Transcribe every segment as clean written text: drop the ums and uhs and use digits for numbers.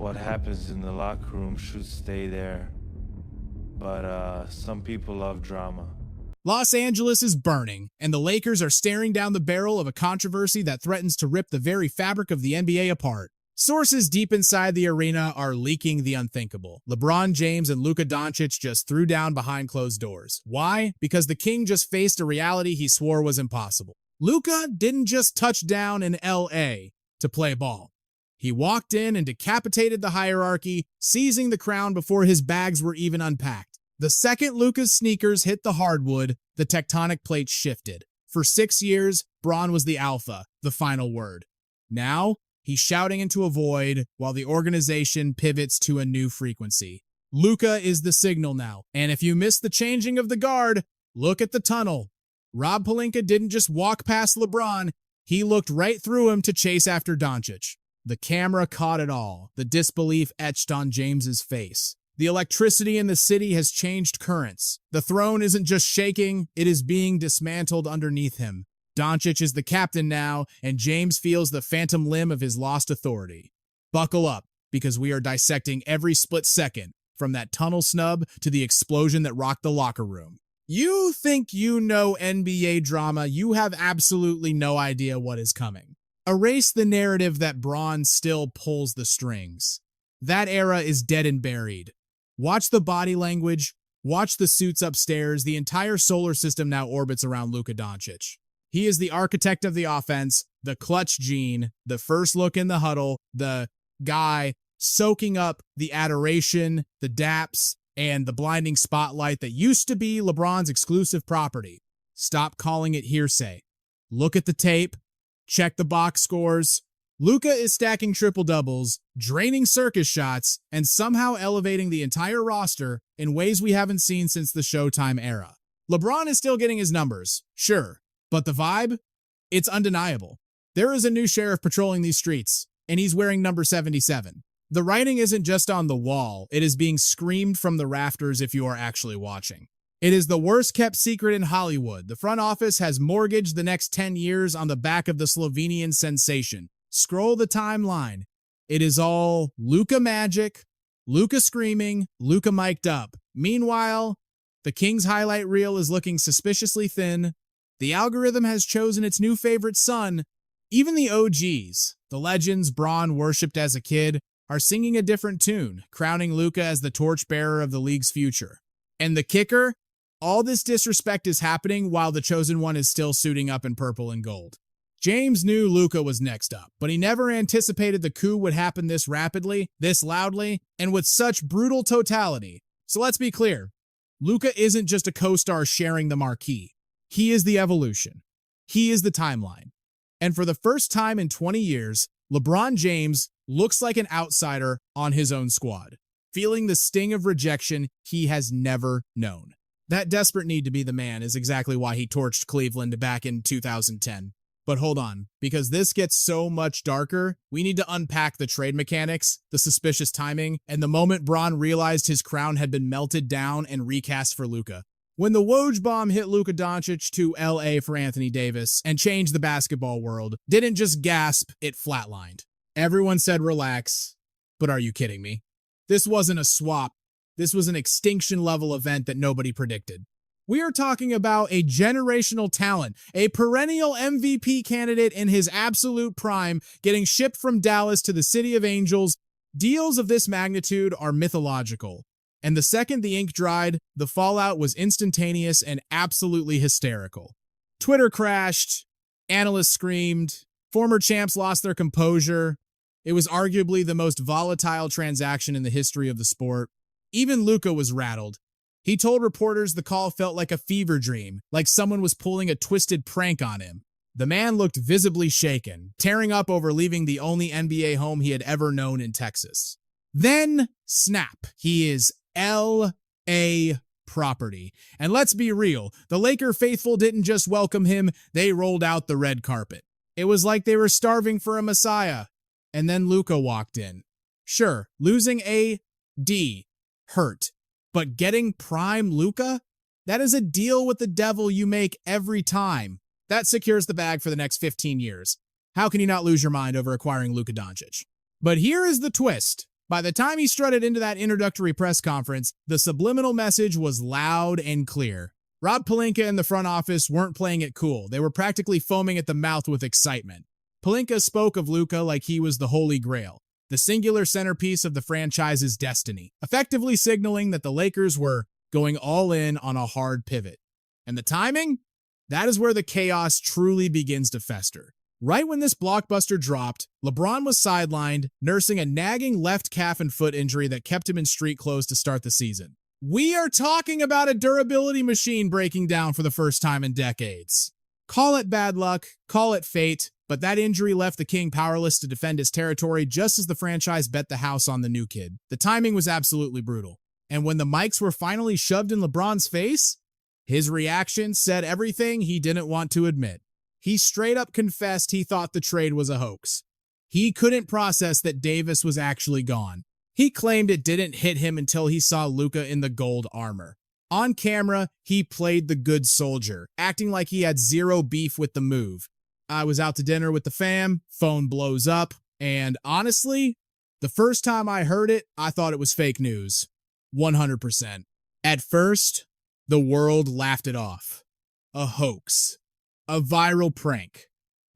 what happens in the locker room should stay there. But some people love drama. Los Angeles is burning, and the Lakers are staring down the barrel of a controversy that threatens to rip the very fabric of the NBA apart. Sources deep inside the arena are leaking the unthinkable. LeBron James and Luka Doncic just threw down behind closed doors. Why? Because the king just faced a reality he swore was impossible. Luka didn't just touch down in LA to play ball. He walked in and decapitated the hierarchy, seizing the crown before his bags were even unpacked. The second Luka's sneakers hit the hardwood, the tectonic plates shifted. For 6 years, Bron was the alpha, the final word. Now, he's shouting into a void while the organization pivots to a new frequency. Luka is the signal now, and if you missed the changing of the guard, look at the tunnel. Rob Pelinka didn't just walk past LeBron, he looked right through him to chase after Doncic. The camera caught it all, the disbelief etched on James's face. The electricity in the city has changed currents. The throne isn't just shaking, it is being dismantled underneath him. Doncic is the captain now, and James feels the phantom limb of his lost authority. Buckle up, because we are dissecting every split second, from that tunnel snub to the explosion that rocked the locker room. You think you know NBA drama, you have absolutely no idea what is coming. Erase the narrative that Bron still pulls the strings. That era is dead and buried. Watch the body language, watch the suits upstairs, the entire solar system now orbits around Luka Doncic. He is the architect of the offense, the clutch gene, the first look in the huddle, the guy soaking up the adoration, the daps, and the blinding spotlight that used to be LeBron's exclusive property. Stop calling it hearsay. Look at the tape, check the box scores. Luka is stacking triple-doubles, draining circus shots, and somehow elevating the entire roster in ways we haven't seen since the Showtime era. LeBron is still getting his numbers, sure, but the vibe? It's undeniable. There is a new sheriff patrolling these streets, and he's wearing number 77. The writing isn't just on the wall, it is being screamed from the rafters if you are actually watching. It is the worst-kept secret in Hollywood. The front office has mortgaged the next 10 years on the back of the Slovenian sensation. Scroll the timeline. It is all Luka magic, Luka screaming, Luka mic'd up. Meanwhile, the King's highlight reel is looking suspiciously thin. The algorithm has chosen its new favorite son. Even the OGs, the legends Bron worshipped as a kid, are singing a different tune, crowning Luka as the torchbearer of the league's future. And the kicker? All this disrespect is happening while the chosen one is still suiting up in purple and gold. James knew Luka was next up, but he never anticipated the coup would happen this rapidly, this loudly, and with such brutal totality. So let's be clear, Luka isn't just a co-star sharing the marquee. He is the evolution. He is the timeline. And for the first time in 20 years, LeBron James looks like an outsider on his own squad, feeling the sting of rejection he has never known. That desperate need to be the man is exactly why he torched Cleveland back in 2010. But hold on, because this gets so much darker, we need to unpack the trade mechanics, the suspicious timing, and the moment Bron realized his crown had been melted down and recast for Luka. When the Woj bomb hit Luka Doncic to LA for Anthony Davis and changed the basketball world, didn't just gasp, it flatlined. Everyone said relax, but are you kidding me? This wasn't a swap. This was an extinction-level event that nobody predicted. We are talking about a generational talent, a perennial MVP candidate in his absolute prime, getting shipped from Dallas to the City of Angels. Deals of this magnitude are mythological. And the second the ink dried, the fallout was instantaneous and absolutely hysterical. Twitter crashed, analysts screamed, former champs lost their composure. It was arguably the most volatile transaction in the history of the sport. Even Luka was rattled. He told reporters the call felt like a fever dream, like someone was pulling a twisted prank on him. The man looked visibly shaken, tearing up over leaving the only NBA home he had ever known in Texas. Then, snap, he is L.A. property. And let's be real, the Laker faithful didn't just welcome him, they rolled out the red carpet. It was like they were starving for a messiah. And then Luka walked in. Sure, losing AD hurt. But getting prime Luka? That is a deal with the devil you make every time. That secures the bag for the next 15 years. How can you not lose your mind over acquiring Luka Doncic? But here is the twist. By the time he strutted into that introductory press conference, the subliminal message was loud and clear. Rob Pelinka and the front office weren't playing it cool. They were practically foaming at the mouth with excitement. Pelinka spoke of Luka like he was the Holy Grail, the singular centerpiece of the franchise's destiny, effectively signaling that the Lakers were going all in on a hard pivot. And the timing? That is where the chaos truly begins to fester. Right when this blockbuster dropped, LeBron was sidelined, nursing a nagging left calf and foot injury that kept him in street clothes to start the season. We are talking about a durability machine breaking down for the first time in decades. Call it bad luck, call it fate, but that injury left the King powerless to defend his territory just as the franchise bet the house on the new kid. The timing was absolutely brutal. And when the mics were finally shoved in LeBron's face, his reaction said everything he didn't want to admit. He straight up confessed he thought the trade was a hoax. He couldn't process that Davis was actually gone. He claimed it didn't hit him until he saw Luka in the gold armor. On camera, he played the good soldier, acting like he had zero beef with the move. I was out to dinner with the fam, phone blows up, and honestly, the first time I heard it, I thought it was fake news. 100%. At first, the world laughed it off. A hoax. A viral prank.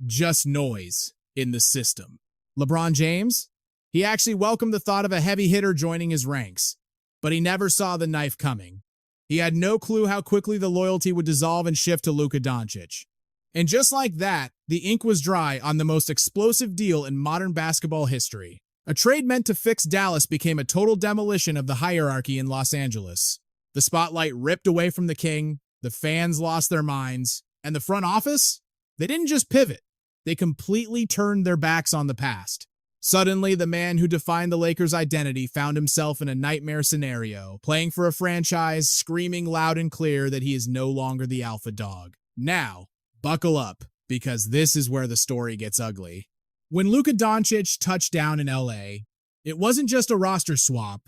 Just noise in the system. LeBron James? He actually welcomed the thought of a heavy hitter joining his ranks, but he never saw the knife coming. He had no clue how quickly the loyalty would dissolve and shift to Luka Doncic. And just like that, the ink was dry on the most explosive deal in modern basketball history. A trade meant to fix Dallas became a total demolition of the hierarchy in Los Angeles. The spotlight ripped away from the King, the fans lost their minds, and the front office? They didn't just pivot. They completely turned their backs on the past. Suddenly, the man who defined the Lakers' identity found himself in a nightmare scenario, playing for a franchise, screaming loud and clear that he is no longer the alpha dog. Now, buckle up, because this is where the story gets ugly. When Luka Doncic touched down in LA, it wasn't just a roster swap.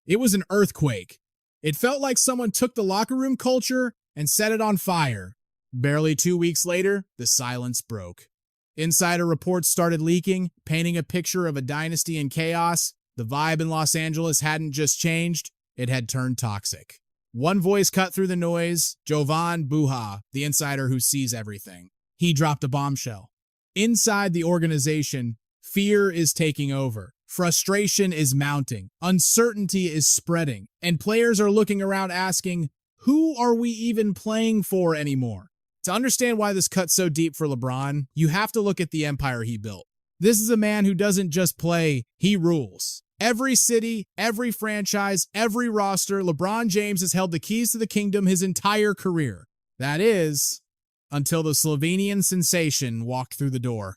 It was an earthquake. It felt like someone took the locker room culture and set it on fire. Barely 2 weeks later, the silence broke. Insider reports started leaking, painting a picture of a dynasty in chaos. The vibe in Los Angeles hadn't just changed, it had turned toxic. One voice cut through the noise, Jovan Buha, the insider who sees everything. He dropped a bombshell. Inside the organization, fear is taking over. Frustration is mounting. Uncertainty is spreading. And players are looking around asking, who are we even playing for anymore? To understand why this cuts so deep for LeBron, you have to look at the empire he built. This is a man who doesn't just play, he rules. Every city, every franchise, every roster, LeBron James has held the keys to the kingdom his entire career. That is, until the Slovenian sensation walked through the door.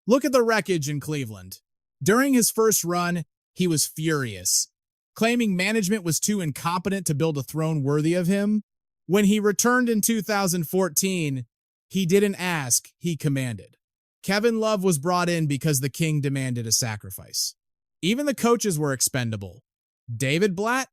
Look at the wreckage in Cleveland. During his first run, he was furious, claiming management was too incompetent to build a throne worthy of him. When he returned in 2014, he didn't ask, he commanded. Kevin Love was brought in because the King demanded a sacrifice. Even the coaches were expendable. David Blatt,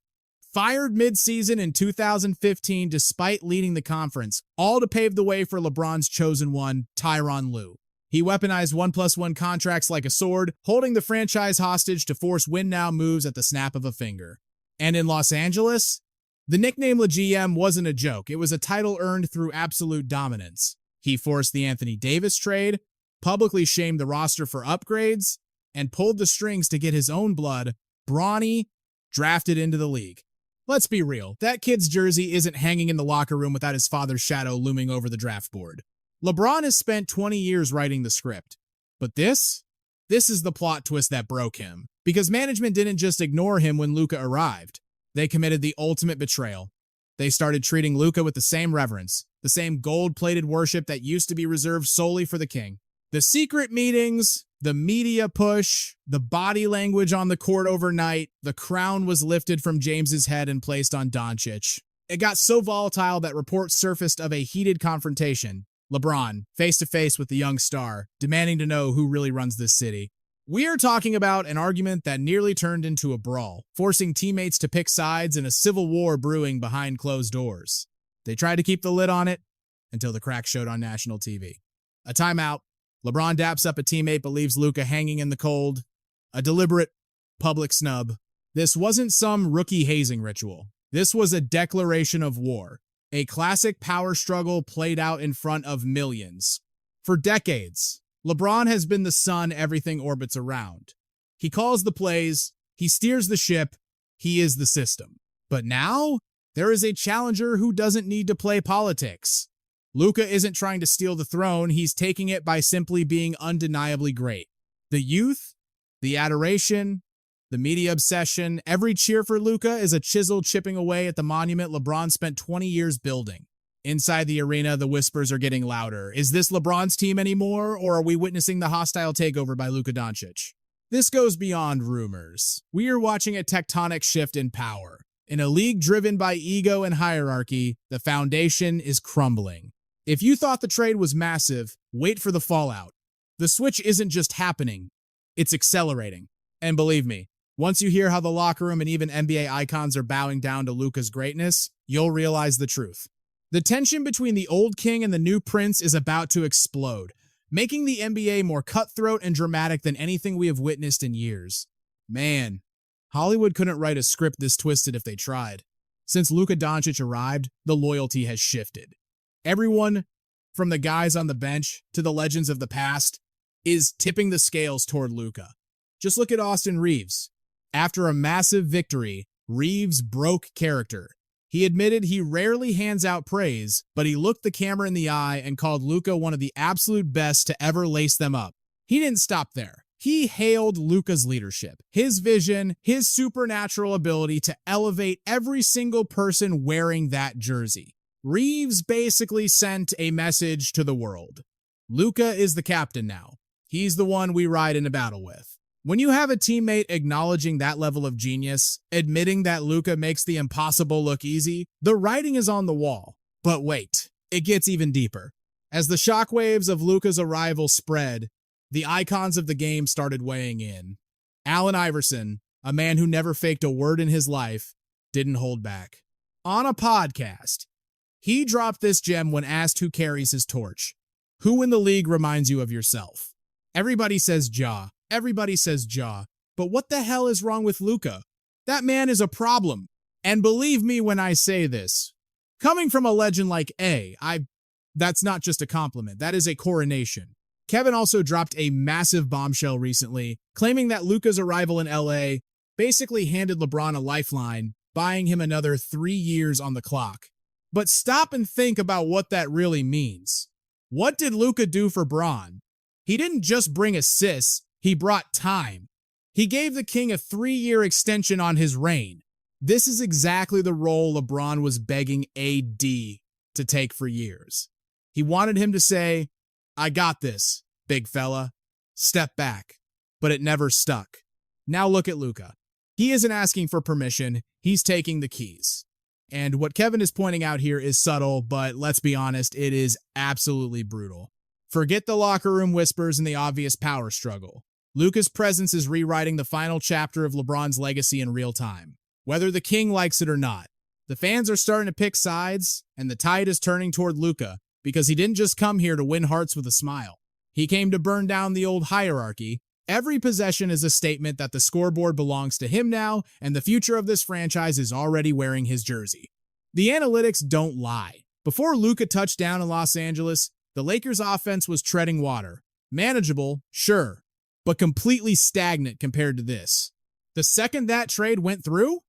fired mid-season in 2015 despite leading the conference, all to pave the way for LeBron's chosen one, Tyronn Lue. He weaponized 1+1 contracts like a sword, holding the franchise hostage to force win-now moves at the snap of a finger. And in Los Angeles, the nickname LeGM wasn't a joke. It was a title earned through absolute dominance. He forced the Anthony Davis trade, publicly shamed the roster for upgrades, and pulled the strings to get his own blood, Bronny, drafted into the league. Let's be real, that kid's jersey isn't hanging in the locker room without his father's shadow looming over the draft board. LeBron has spent 20 years writing the script. But this is the plot twist that broke him. Because management didn't just ignore him when Luka arrived. They committed the ultimate betrayal. They started treating Luka with the same reverence, the same gold-plated worship that used to be reserved solely for the King. The secret meetings, the media push, the body language on the court overnight, the crown was lifted from James's head and placed on Doncic. It got so volatile that reports surfaced of a heated confrontation. LeBron, face-to-face with the young star, demanding to know who really runs this city. We are talking about an argument that nearly turned into a brawl, forcing teammates to pick sides and a civil war brewing behind closed doors. They tried to keep the lid on it until the crack showed on national TV. A timeout. LeBron daps up a teammate but leaves Luka hanging in the cold. A deliberate public snub. This wasn't some rookie hazing ritual. This was a declaration of war, a classic power struggle played out in front of millions. For decades, LeBron has been the sun everything orbits around. He calls the plays, he steers the ship, he is the system. But now, there is a challenger who doesn't need to play politics. Luka isn't trying to steal the throne, he's taking it by simply being undeniably great. The youth, the adoration, the media obsession, every cheer for Luka is a chisel chipping away at the monument LeBron spent 20 years building. Inside the arena, the whispers are getting louder. Is this LeBron's team anymore, or are we witnessing the hostile takeover by Luka Doncic? This goes beyond rumors. We are watching a tectonic shift in power. In a league driven by ego and hierarchy, the foundation is crumbling. If you thought the trade was massive, wait for the fallout. The switch isn't just happening, it's accelerating. And believe me, once you hear how the locker room and even NBA icons are bowing down to Luka's greatness, you'll realize the truth. The tension between the old king and the new prince is about to explode, making the NBA more cutthroat and dramatic than anything we have witnessed in years. Man, Hollywood couldn't write a script this twisted if they tried. Since Luka Doncic arrived, the loyalty has shifted. Everyone, from the guys on the bench to the legends of the past, is tipping the scales toward Luka. Just look at Austin Reeves. After a massive victory, Reeves broke character. He admitted he rarely hands out praise, but he looked the camera in the eye and called Luka one of the absolute best to ever lace them up. He didn't stop there. He hailed Luka's leadership, his vision, his supernatural ability to elevate every single person wearing that jersey. Reeves basically sent a message to the world. Luka is the captain now. He's the one we ride into battle with. When you have a teammate acknowledging that level of genius, admitting that Luka makes the impossible look easy, the writing is on the wall. But wait, it gets even deeper. As the shockwaves of Luka's arrival spread, the icons of the game started weighing in. Allen Iverson, a man who never faked a word in his life, didn't hold back. On a podcast, he dropped this gem when asked who carries his torch. Who in the league reminds you of yourself? Everybody says Ja. Everybody says Ja. But what the hell is wrong with Luka? That man is a problem. And believe me when I say this, coming from a legend like that's not just a compliment. That is a coronation. Kevin also dropped a massive bombshell recently, claiming that Luka's arrival in LA basically handed LeBron a lifeline, buying him another 3 years on the clock. But stop and think about what that really means. What did Luka do for Bron? He didn't just bring assists, he brought time. He gave the king a 3-year extension on his reign. This is exactly the role LeBron was begging AD to take for years. He wanted him to say, I got this, big fella. Step back. But it never stuck. Now look at Luka. He isn't asking for permission, he's taking the keys. And what Kevin is pointing out here is subtle, but let's be honest, it is absolutely brutal. Forget the locker room whispers and the obvious power struggle. Luka's presence is rewriting the final chapter of LeBron's legacy in real time. Whether the king likes it or not, the fans are starting to pick sides, and the tide is turning toward Luka because he didn't just come here to win hearts with a smile. He came to burn down the old hierarchy. Every possession is a statement that the scoreboard belongs to him now, and the future of this franchise is already wearing his jersey. The analytics don't lie. Before Luka touched down in Los Angeles, the Lakers' offense was treading water. Manageable, sure, but completely stagnant compared to this. The second that trade went through,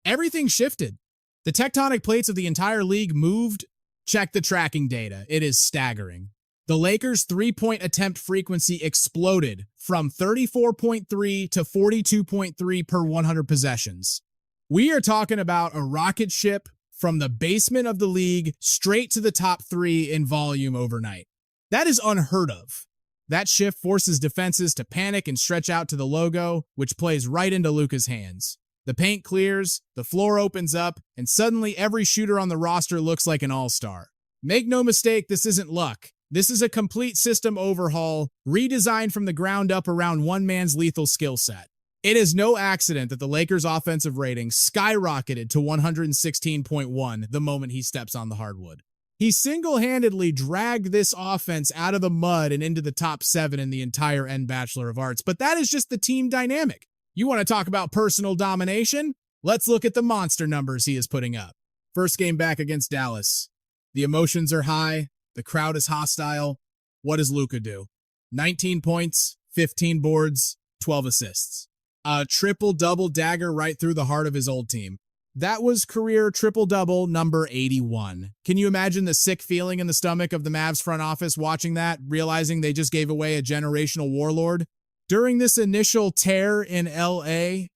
everything shifted. The tectonic plates of the entire league moved. Check the tracking data. It is staggering. The Lakers' three-point attempt frequency exploded from 34.3 to 42.3 per 100 possessions. We are talking about a rocket ship from the basement of the league straight to the top 3 in volume overnight. That is unheard of. That shift forces defenses to panic and stretch out to the logo, which plays right into Luka's hands. The paint clears, the floor opens up, and suddenly every shooter on the roster looks like an all-star. Make no mistake, this isn't luck. This is a complete system overhaul, redesigned from the ground up around one man's lethal skill set. It is no accident that the Lakers' offensive rating skyrocketed to 116.1 the moment he steps on the hardwood. He single-handedly dragged this offense out of the mud and into the top 7 in the entire Bachelor of Arts, but that is just the team dynamic. You want to talk about personal domination? Let's look at the monster numbers he is putting up. First game back against Dallas. The emotions are high. The crowd is hostile. What does Luka do? 19 points, 15 boards, 12 assists. A triple-double dagger right through the heart of his old team. That was career triple-double number 81. Can you imagine the sick feeling in the stomach of the Mavs front office watching that, realizing they just gave away a generational warlord? During this initial tear in LA,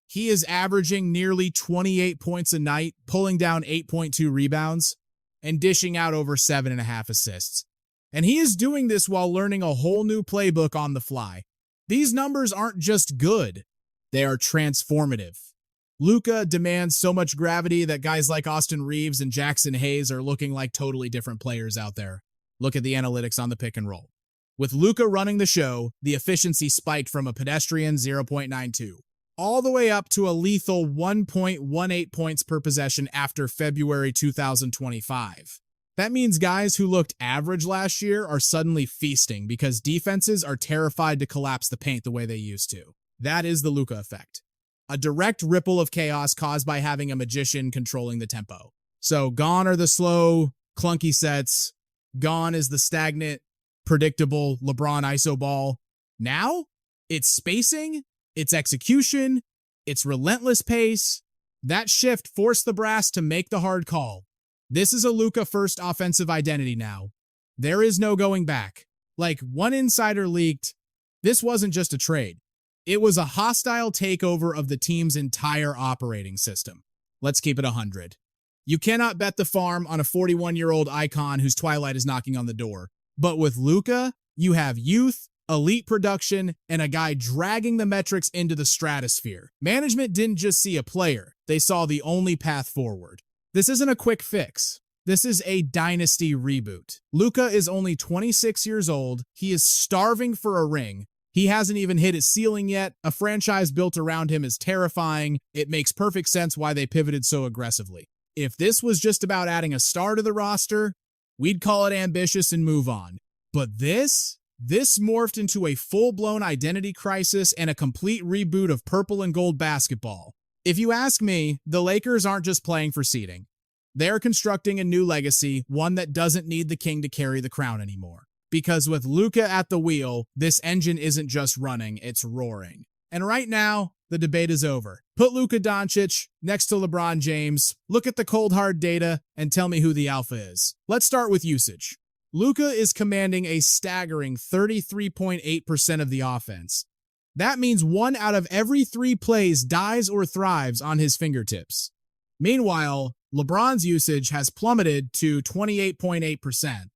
he is averaging nearly 28 points a night, pulling down 8.2 rebounds, and dishing out over 7.5 assists. And he is doing this while learning a whole new playbook on the fly. These numbers aren't just good, they are transformative. Luka demands so much gravity that guys like Austin Reeves and Jackson Hayes are looking like totally different players out there. Look at the analytics on the pick and roll. With Luka running the show, the efficiency spiked from a pedestrian 0.92 all the way up to a lethal 1.18 points per possession after February 2025. That means guys who looked average last year are suddenly feasting because defenses are terrified to collapse the paint the way they used to. That is the Luka effect. A direct ripple of chaos caused by having a magician controlling the tempo. So gone are the slow, clunky sets. Gone is the stagnant, predictable LeBron ISO ball. Now, it's spacing, it's execution, it's relentless pace. That shift forced the brass to make the hard call. This is a Luka-first offensive identity now. There is no going back. Like one insider leaked, this wasn't just a trade. It was a hostile takeover of the team's entire operating system. Let's keep it 100. You cannot bet the farm on a 41-year-old icon whose twilight is knocking on the door. But with Luka, you have youth, elite production, and a guy dragging the metrics into the stratosphere. Management didn't just see a player, they saw the only path forward. This isn't a quick fix. This is a dynasty reboot. Luka is only 26 years old. He is starving for a ring. He hasn't even hit his ceiling yet. A franchise built around him is terrifying. It makes perfect sense why they pivoted so aggressively. If this was just about adding a star to the roster, we'd call it ambitious and move on. But this morphed into a full-blown identity crisis and a complete reboot of purple and gold basketball. If you ask me, the Lakers aren't just playing for seeding. They're constructing a new legacy, one that doesn't need the king to carry the crown anymore. Because with Luka at the wheel, this engine isn't just running, it's roaring. And right now, the debate is over. Put Luka Doncic next to LeBron James, look at the cold hard data, and tell me who the alpha is. Let's start with usage. Luka is commanding a staggering 33.8% of the offense. That means 1 out of every 3 plays dies or thrives on his fingertips. Meanwhile, LeBron's usage has plummeted to 28.8%.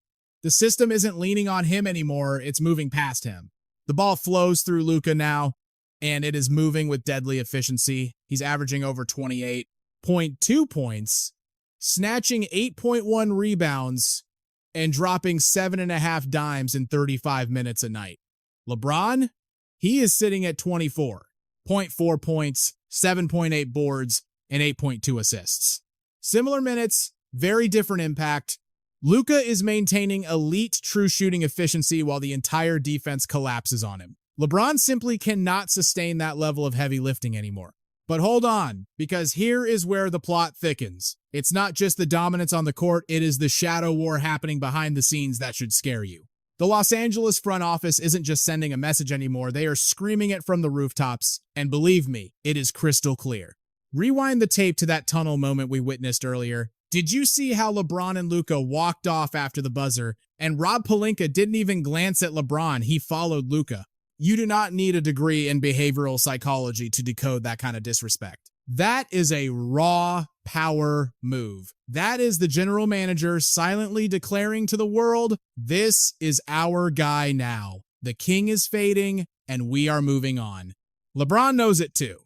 The system isn't leaning on him anymore, it's moving past him. The ball flows through Luka now, and it is moving with deadly efficiency. He's averaging over 28.2 points, snatching 8.1 rebounds, and dropping 7.5 dimes in 35 minutes a night. LeBron, he is sitting at 24.4 points, 7.8 boards, and 8.2 assists. Similar minutes, very different impact. Luka is maintaining elite true shooting efficiency while the entire defense collapses on him. LeBron simply cannot sustain that level of heavy lifting anymore. But hold on, because here is where the plot thickens. It's not just the dominance on the court, it is the shadow war happening behind the scenes that should scare you. The Los Angeles front office isn't just sending a message anymore, they are screaming it from the rooftops, and believe me, it is crystal clear. Rewind the tape to that tunnel moment we witnessed earlier. Did you see how LeBron and Luka walked off after the buzzer, and Rob Pelinka didn't even glance at LeBron, he followed Luka? You do not need a degree in behavioral psychology to decode that kind of disrespect. That is a raw power move. That is the general manager silently declaring to the world, this is our guy now. The king is fading, and we are moving on. LeBron knows it too.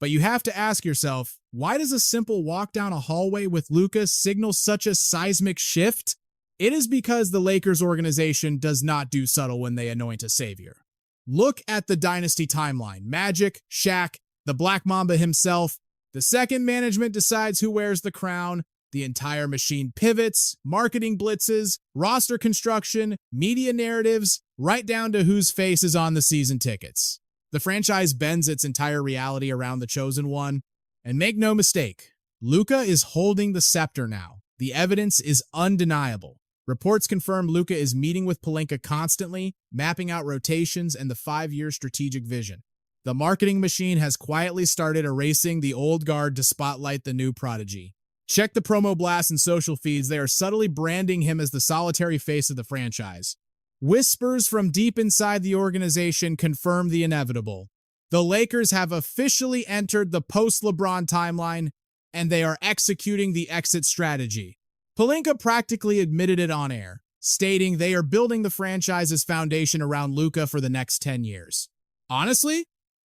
But you have to ask yourself, why does a simple walk down a hallway with Luka signal such a seismic shift? It is because the Lakers organization does not do subtle when they anoint a savior. Look at the dynasty timeline. Magic, Shaq, the Black Mamba himself. The second management decides who wears the crown, the entire machine pivots, marketing blitzes, roster construction, media narratives, right down to whose face is on the season tickets. The franchise bends its entire reality around the chosen one. And make no mistake, Luka is holding the scepter now. The evidence is undeniable. Reports confirm Luka is meeting with Pelinka constantly, mapping out rotations and the 5-year strategic vision. The marketing machine has quietly started erasing the old guard to spotlight the new prodigy. Check the promo blasts and social feeds. They are subtly branding him as the solitary face of the franchise. Whispers from deep inside the organization confirm the inevitable. The Lakers have officially entered the post-LeBron timeline, and they are executing the exit strategy. Pelinka practically admitted it on air, stating they are building the franchise's foundation around Luka for the next 10 years. Honestly,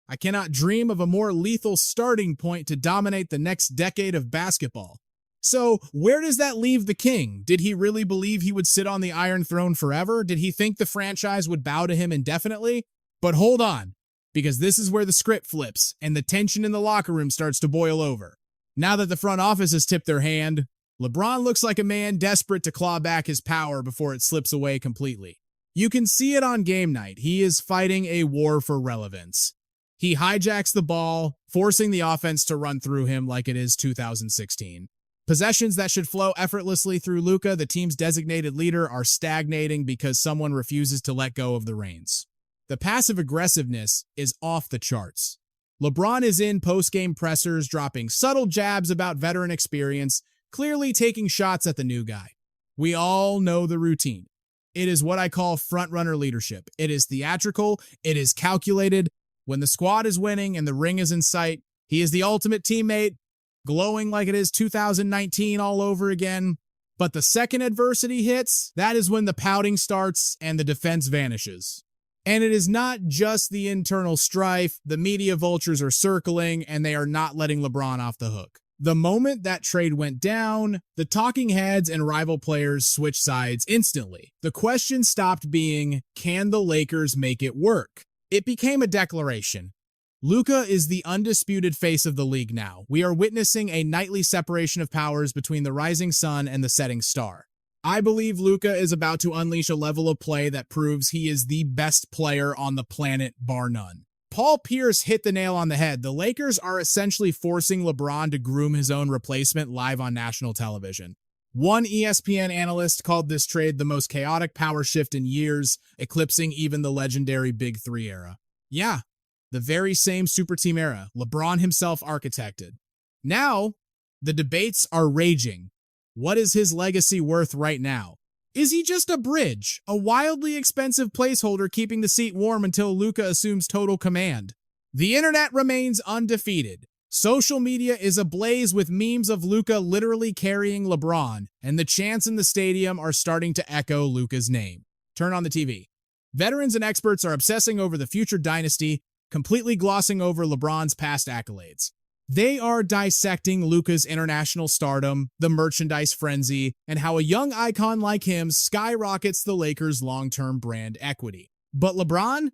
I cannot dream of a more lethal starting point to dominate the next decade of basketball. So, where does that leave the king? Did he really believe he would sit on the Iron Throne forever? Did he think the franchise would bow to him indefinitely? But hold on, because this is where the script flips and the tension in the locker room starts to boil over. Now that the front office has tipped their hand, LeBron looks like a man desperate to claw back his power before it slips away completely. You can see it on game night. He is fighting a war for relevance. He hijacks the ball, forcing the offense to run through him like it is 2016. Possessions that should flow effortlessly through Luka, the team's designated leader, are stagnating because someone refuses to let go of the reins. The passive aggressiveness is off the charts. LeBron is in post-game pressers, dropping subtle jabs about veteran experience, clearly taking shots at the new guy. We all know the routine. It is what I call front-runner leadership. It is theatrical, it is calculated. When the squad is winning and the ring is in sight, he is the ultimate teammate, glowing like it is 2019 all over again. But the second adversity hits, that is when the pouting starts and the defense vanishes. And it is not just the internal strife. The media vultures are circling and they are not letting LeBron off the hook. The moment that trade went down, the talking heads and rival players switched sides instantly. The question stopped being, can the Lakers make it work? It became a declaration. Luka is the undisputed face of the league now. We are witnessing a nightly separation of powers between the rising sun and the setting star. I believe Luka is about to unleash a level of play that proves he is the best player on the planet, bar none. Paul Pierce hit the nail on the head. The Lakers are essentially forcing LeBron to groom his own replacement live on national television. One ESPN analyst called this trade the most chaotic power shift in years, eclipsing even the legendary Big Three era. Yeah, the very same super team era LeBron himself architected. Now, the debates are raging. What is his legacy worth right now? Is he just a bridge, a wildly expensive placeholder keeping the seat warm until Luka assumes total command? The internet remains undefeated. Social media is ablaze with memes of Luka literally carrying LeBron, and the chants in the stadium are starting to echo Luka's name. Turn on the TV. Veterans and experts are obsessing over the future dynasty, completely glossing over LeBron's past accolades. They are dissecting Luka's international stardom, the merchandise frenzy, and how a young icon like him skyrockets the Lakers' long-term brand equity. But LeBron?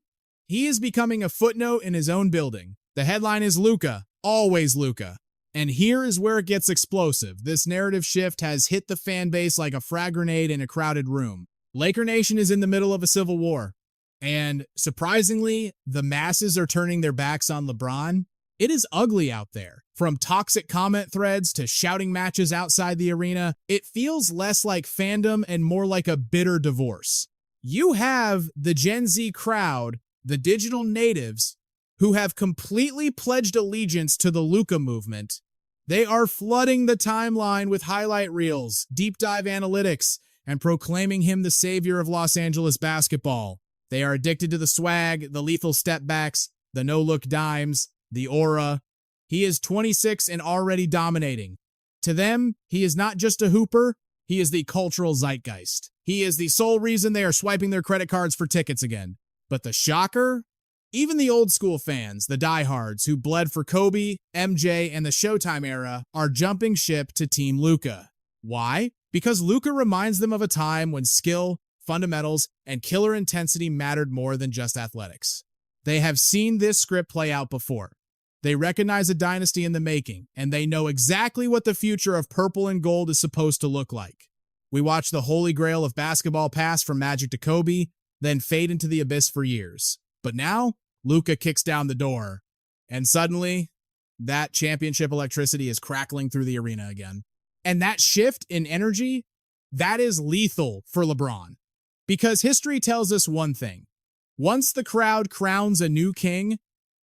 He is becoming a footnote in his own building. The headline is Luka, always Luka. And here is where it gets explosive. This narrative shift has hit the fan base like a frag grenade in a crowded room. Laker Nation is in the middle of a civil war. And surprisingly, the masses are turning their backs on LeBron. It is ugly out there. From toxic comment threads to shouting matches outside the arena, it feels less like fandom and more like a bitter divorce. You have the Gen Z crowd, the digital natives, who have completely pledged allegiance to the Luka movement. They are flooding the timeline with highlight reels, deep dive analytics, and proclaiming him the savior of Los Angeles basketball. They are addicted to the swag, the lethal step backs, the no-look dimes, the aura. He is 26 and already dominating. To them, he is not just a hooper, he is the cultural zeitgeist. He is the sole reason they are swiping their credit cards for tickets again. But the shocker? Even the old school fans, the diehards who bled for Kobe, MJ, and the Showtime era, are jumping ship to Team Luka. Why? Because Luka reminds them of a time when skill, fundamentals, and killer intensity mattered more than just athletics. They have seen this script play out before. They recognize a dynasty in the making, and they know exactly what the future of purple and gold is supposed to look like. We watched the holy grail of basketball pass from Magic to Kobe, then fade into the abyss for years. But now, Luka kicks down the door, and suddenly that championship electricity is crackling through the arena again. And that shift in energy, that is lethal for LeBron. Because history tells us one thing. Once the crowd crowns a new king,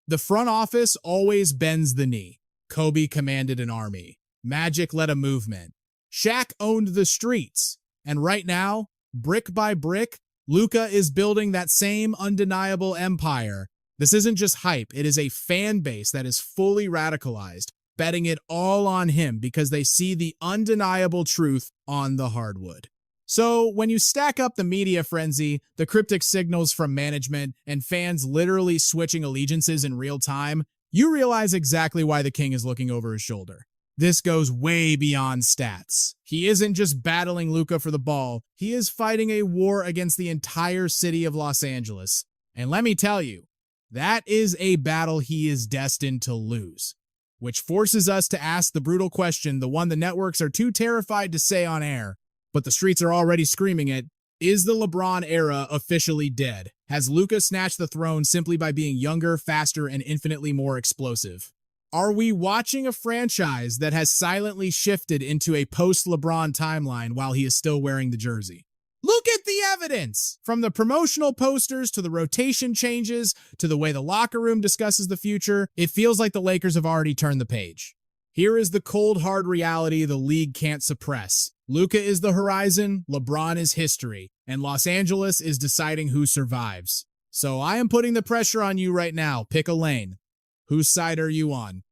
the front office always bends the knee. Kobe commanded an army. Magic led a movement. Shaq owned the streets. And right now, brick by brick, Luka is building that same undeniable empire. This isn't just hype. It is a fan base that is fully radicalized, betting it all on him because they see the undeniable truth on the hardwood. So when you stack up the media frenzy, the cryptic signals from management, and fans literally switching allegiances in real time, you realize exactly why the king is looking over his shoulder. This goes way beyond stats. He isn't just battling Luka for the ball, he is fighting a war against the entire city of Los Angeles. And let me tell you, that is a battle he is destined to lose. Which forces us to ask the brutal question, the one the networks are too terrified to say on air, but the streets are already screaming it: is the LeBron era officially dead? Has Luka snatched the throne simply by being younger, faster, and infinitely more explosive? Are we watching a franchise that has silently shifted into a post-LeBron timeline while he is still wearing the jersey? Look at the evidence! From the promotional posters to the rotation changes to the way the locker room discusses the future, it feels like the Lakers have already turned the page. Here is the cold, hard reality the league can't suppress. Luka is the horizon, LeBron is history, and Los Angeles is deciding who survives. So I am putting the pressure on you right now. Pick a lane. Whose side are you on?